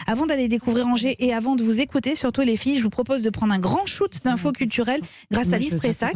Avant d'aller découvrir Angers et avant de vous écouter, surtout les filles, je vous propose de prendre un grand shoot d'infos culturelles grâce à Lise Pressac.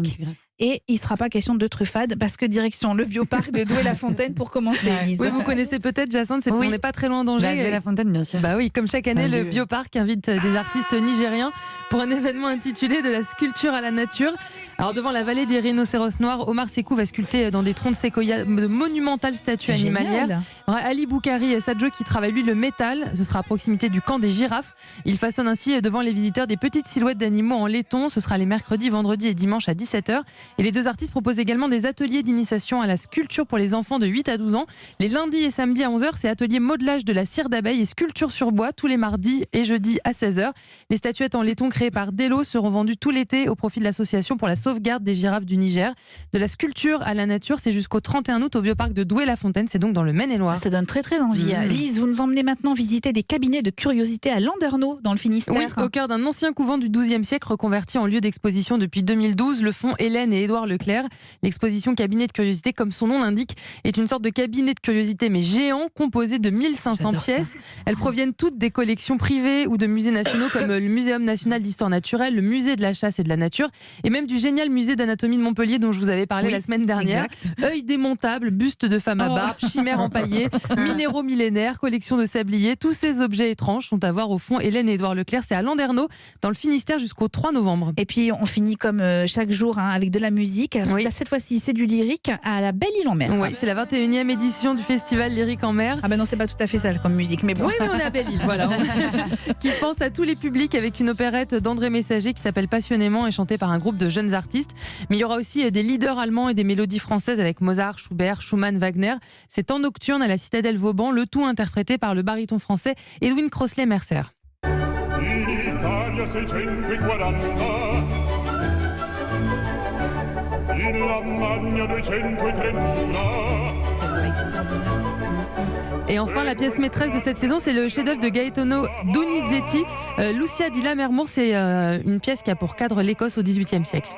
Et il ne sera pas question de truffade parce que direction le bioparc de Douai-la-Fontaine pour commencer, Lise. Oui, vous connaissez peut-être Jacinthe, on n'est pas très loin d'Angers. Douai-la-Fontaine, bien sûr. Bah oui, comme chaque année, le bioparc invite des artistes nigériens pour un événement intitulé De la sculpture à la nature. Alors devant la vallée des rhinocéros noirs, Omar Sekou va sculpter dans des troncs de séquoia de monumentales statues animalières. Ali Boukari Sadjo qui travaille lui le métal, ce sera à proximité du camp des girafes. Il façonne ainsi devant les visiteurs des petites silhouettes d'animaux en laiton. Ce sera les mercredis, vendredis et dimanches à 17h. Et les deux artistes proposent également des ateliers d'initiation à la sculpture pour les enfants de 8 à 12 ans. Les lundis et samedis à 11h, c'est atelier modelage de la cire d'abeille et sculpture sur bois tous les mardis et jeudis à 16h. Les statuettes en laiton créées par Delo seront vendues tout l'été au profit de l'association pour la sauvegarde des girafes du Niger. De la sculpture à la nature, c'est jusqu'au 31 août au bioparc de Douai-la-Fontaine, c'est donc dans le Maine-et-Loire. Ça donne très très envie. Lise, vous nous emmenez maintenant visiter des cabinets de curiosité à Landerneau dans le Finistère. Oui, au cœur d'un ancien couvent du XIIe siècle reconverti en lieu d'exposition depuis 2012, le fonds Hélène et Édouard Leclerc. L'exposition cabinet de curiosité, comme son nom l'indique, est une sorte de cabinet de curiosité mais géant composé de 1500 pièces. Elles proviennent toutes des collections privées ou de musées nationaux comme le Muséum national d'histoire naturelle, le musée de la chasse et de la nature et même du génial musée d'anatomie de Montpellier dont je vous avais parlé la semaine dernière. Œil démontable, buste de femme à barbe, chimère empaillée, minéraux millénaires, collection de sabliers. Tous ces objets étranges sont à voir au fond Hélène et Édouard Leclerc. C'est à Landerneau, dans le Finistère, jusqu'au 3 novembre. Et puis on finit comme chaque jour avec de la musique. Cette fois-ci, c'est du lyrique à la Belle-Île-en-Mer. Oui, c'est la 21e édition du festival Lyrique en mer. Ah ben non, c'est pas tout à fait ça comme musique, mais bon. Oui, mais on est à Belle-Île, voilà. Qui pense à tous les publics avec une opérette d'André Messager qui s'appelle Passionnément et chantée par un groupe de jeunes artistes. Mais il y aura aussi des leaders allemands et des mélodies françaises avec Mozart, Schubert, Schumann, Wagner. C'est en nocturne à la Citadelle Vauban, le tout interprété par le baryton français Edwin Crossley-Mercer. Et enfin, la pièce maîtresse de cette saison, c'est le chef-d'œuvre de Gaetano Donizetti, Lucia di Lammermoor. C'est une pièce qui a pour cadre l'Écosse au XVIIIe siècle.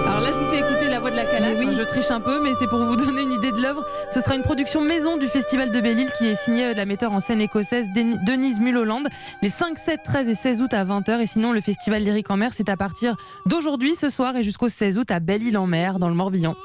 Alors là, je vous fais écouter la voix de la calasse. Je triche un peu, mais c'est pour vous donner une idée de l'œuvre. Ce sera une production maison du Festival de Belle-Île qui est signée de la metteur en scène écossaise Denise Mulholland les 5, 7, 13 et 16 août à 20h. Et sinon, le Festival Lyrique en mer, c'est à partir d'aujourd'hui, ce soir et jusqu'au 16 août à Belle-Île-en-Mer, dans le Morbihan.